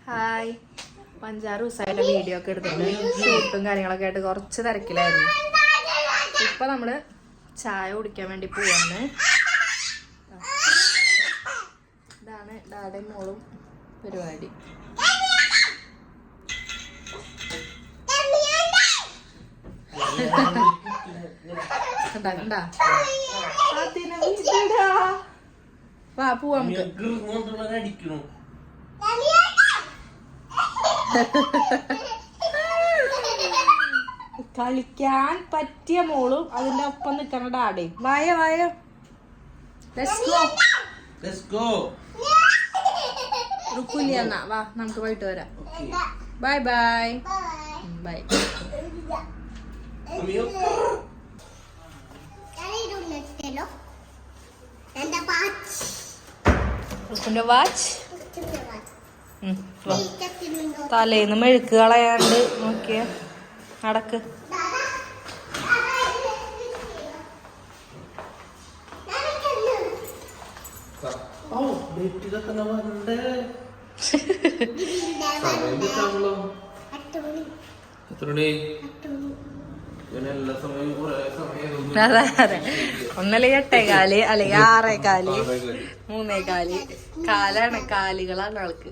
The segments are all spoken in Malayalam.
ഹായ്. 5-6 ദിവസമായിട്ട് വീഡിയോ ഒക്കെ എടുത്തിട്ട് ഷൂട്ടും കാര്യങ്ങളൊക്കെ ആയിട്ട് കുറച്ച് തിരക്കിലായിരുന്നു. ഇപ്പൊ നമ്മള് ചായ കുടിക്കാൻ വേണ്ടി പോവാണ്. ഇതാണ് ഡാഡയും മോളും പരിപാടി. കണ്ടാ വാ പോവാ നമുക്ക്. കളിക്കാൻ പറ്റിയ മോളും അതിന്റെ ഒപ്പം നിൽക്കണ ഡാഡയും. വായ വായ റുക്കുലിയെന്നാ വാ നമുക്ക് പോയിട്ട് വരാം. Bye bye bye. റുക്കുന്റെ വാച്ച് തലേന്ന് മെഴുക്ക് കളയാണ്ട് നോക്കിയ നടക്ക്. അതെ അതെ, ഒന്നല്ലെങ്കിൽ 8:15 അല്ലെങ്കിൽ 6:15 3:15 കാലാണ്, കാലുകളാണ് ആൾക്ക്.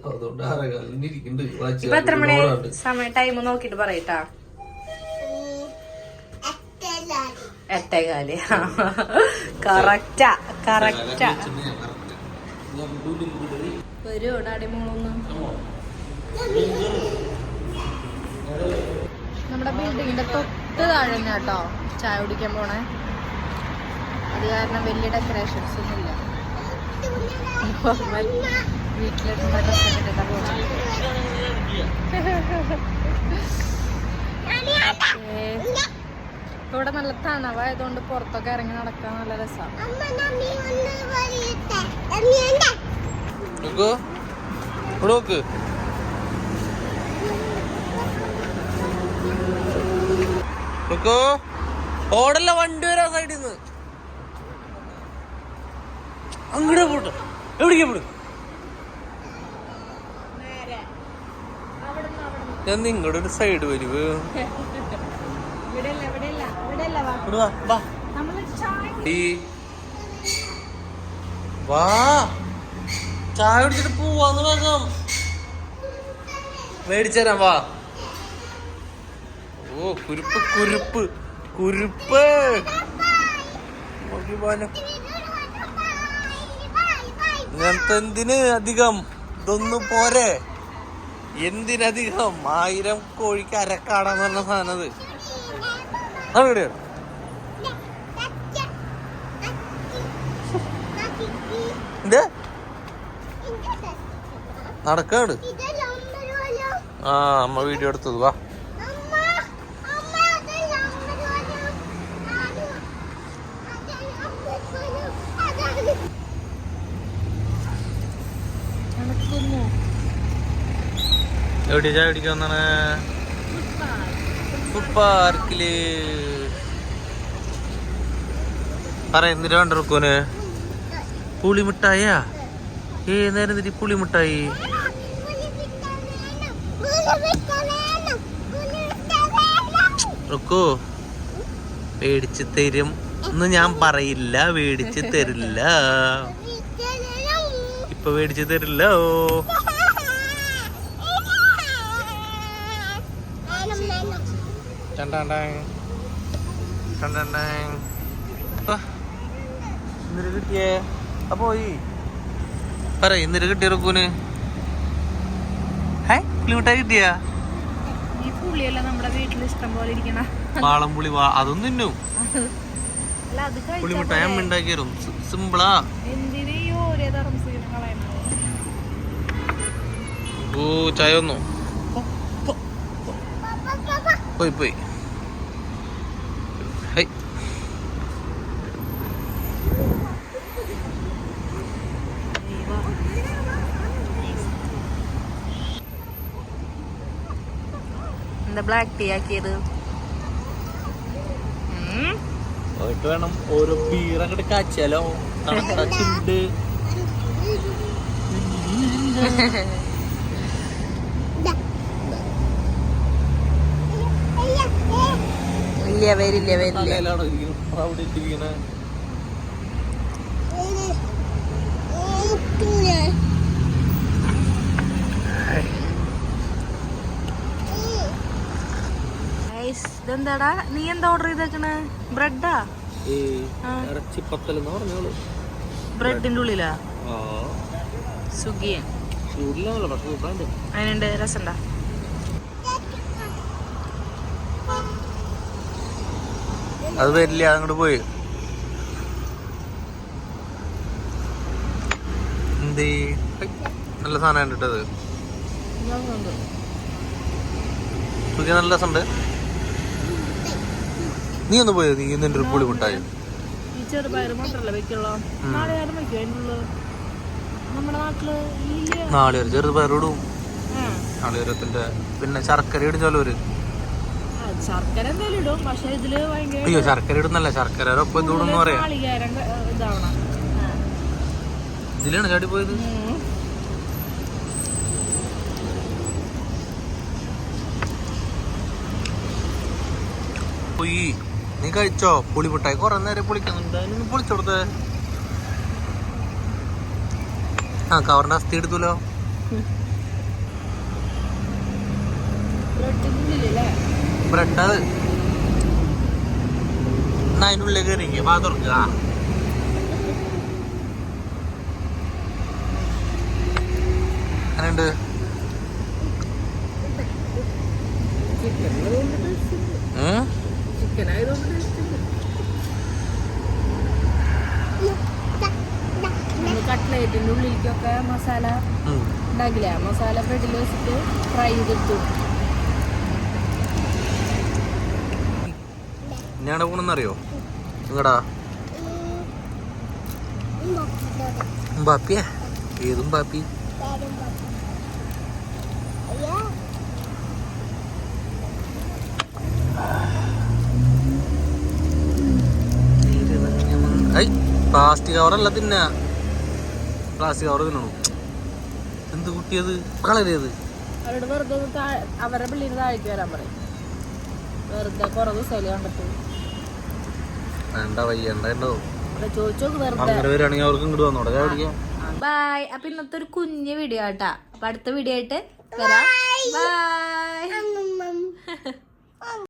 ഇപ്പൊ എത്ര മണി സമയം ടൈം നോക്കിട്ട് പറയട്ടാ. 8:15 കറക്റ്റാ കറക്റ്റാ. ഒരു ഡാഡി മോളൊന്ന് നമ്മുടെ ബിൽഡിങ്ങിന്റെ തൊട്ട് താഴെ കേട്ടോ ചായ കുടിക്കാൻ പോണേ. അത് കാരണം വലിയ ഡെക്കറേഷൻസ് ഒന്നും ഇല്ല. വീട്ടിലിട്ടുള്ള ഡ്രസ്സൊക്കെ പോകുന്നത്. ഇവിടെ നല്ല തണവായതുകൊണ്ട് പുറത്തൊക്കെ ഇറങ്ങി നടക്കാൻ നല്ല രസമാണ്. ഓടല്ല വണ്ടി വരാ സൈഡിൽ നിന്ന് അങ്ങോട്ട് പോട്ടെ. എവിടേക്കാ പോടും? ഞാൻ നിങ്ങളുടെ ഒരു സൈഡ് വരുവ്. വാ ചായ കുടിച്ചിട്ട് പോവാന്ന് വേഗം മേടിച്ചരാം. വാ. ഓ കുരുപ്പ് കുരുപ്പ് കുരുപ്പ്. ഇങ്ങനത്തെ എന്തിന് അധികം? ഇതൊന്നും പോരെ. എന്തിനധികം? 1000 കോഴിക്ക് അരക്കാടാന്ന് പറഞ്ഞ സാധനത് അവിടെയാണ്. എന്ത് നടക്കാണ്? ആ അമ്മ വീഡിയോ എടുത്തത്. വാ. എവിടെയാ ചായ കുടിക്കാൻ വന്നാണ്? ഫുഡ് പാർക്കില്. പറ എന്തിനാ വേണ്ട റുക്കോന്? പുളിമിഠായിയാ? നേരം തിരി പുളിമിഠായി. റുക്കോ മേടിച്ച് തരും എന്ന് ഞാൻ പറയില്ല. മേടിച്ച് തരില്ല. ഇപ്പൊ മേടിച്ച് തരില്ലോ. ഇന്നലെ കിട്ടിയേ പോയി പറ. ഇന്നലെ കിട്ടിയ റുക്കൂന് പുളിമിഠായി കിട്ടിയ? ഈ പുളിയല്ല നമ്മുടെ വീട്ടിൽ ഇഷ്ടം പോലെ ഇരിക്കണ വാളംപുളി. അതൊന്നും തിന്നു. പുളിമിഠായി അമ്മ ഉണ്ടാക്കി തരും. സിമ്പിളാ. ഓ ചായ വന്നു. പോയി പോയി. ഹൈ എന്താ ബ്ലാക്ക് ടീ ആക്കിയത്? പോയിട്ട് വേണം ഓരോ ബീർ അങ്ങോട്ട് കാച്ചാലോ. ചുണ്ട് വരില്ല വരില്ല. തലയിലാണോ ഇരിക്കുന്നത്? അവിടെ ഇട്ടിരിക്കണേ. ഇതെന്താടാ നീ എന്താ ഓർഡർ ചെയ്തേക്കണേ? ബ്രെഡാ? ഇറച്ചിപ്പത്തലെന്ന് പറഞ്ഞോളൂ. ബ്രെഡിന്റെ ഉള്ളിലാ സുഖിയ ചൂടിലാണല്ലോ പക്ഷെ സൂപ്പറാണ്ട്. അതിനുണ്ട് രസണ്ടാ? അത് വരില്ല, അതങ്ങോട്ട് പോയി. എന്തേ നല്ല സാധനം കണ്ടിട്ടത് സുഖി നല്ല രസമുണ്ട്. നീ ഒന്ന് പോയോ? നീ നിന്റെ ഒരു പുളി മുട്ടായി. ഈ ചെറുപയർ മാത്രല്ല വെക്കുള്ളൂ. നാളെ ആരും വയ്ക്കും അതിനുള്ള നമ്മുടെ നാട്ടില് നാളെ ഒരു ചെറുപയറിടും. നാളികേരത്തിന്റെ പിന്നെ ശർക്കര ഇടും ചിലവര്. ശർക്കര എന്തായാലും ഇടും. പക്ഷെ ഇതില് ഭയങ്കര അയ്യോ ശർക്കര ഇടുന്നല്ല, ശർക്കര ഒപ്പം ഇതൂടെന്ന് പറയാം. നാളികേരം ഇതാവണം. ഇതിലാണ് ചാടി പോയത്. നീ കഴിച്ചോ പുളി മുട്ടായി? കൊറേ നേരം പൊളിക്കുന്നുണ്ട്. അതിനൊന്ന് പൊളിച്ചോടുത്തേ. ആ കവറിന്റെ അസ്ഥി എടുത്തല്ലോ. ബ്രെഡ് അത് അതിനുള്ളിൽ കയറി വാ തുറക്കുക. അങ്ങനെയുണ്ട്. കട്ട്ലേറ്റിന്റെ ഉള്ളിലേക്കൊക്കെ മസാല ഉണ്ടാക്കില്ല. മസാല ബ്രെഡിൽ വെച്ചിട്ട് ഫ്രൈ ചെയ്തെടുത്തു. ഇനിയാടെ പോണെന്നറിയോ? നിങ്ങടാ ബാപ്പിയാ? ഏതും ബാപ്പി? പ്ലാസ്റ്റിക് കവറല്ല തിന്ന, പ്ലാസ്റ്റിക് കവർ തിന്നണു. എന്ത് കുട്ടിയത് കളരിയത്? അവരോട് വെറുതെ അവരുടെ പിള്ളേര് താഴേക്ക് വരാൻ പറയും. വെറുതെ കുറെ ദിവസമല്ലേ കണ്ടിട്ട്. വേണ്ട വയ്യണ്ടോ ചോദിച്ചോ വെറുതെ. അങ്ങനെ വരികയാണെങ്കിൽ അവർക്ക് ഇങ്ങോട്ട് വന്നോടെ. ബൈ. അപ്പൊ ഇന്നത്തെ ഒരു കുഞ്ഞു വീഡിയോ ആട്ടാ. അപ്പൊ അടുത്ത വീഡിയോ ആയിട്ട് വരാം. ബൈ.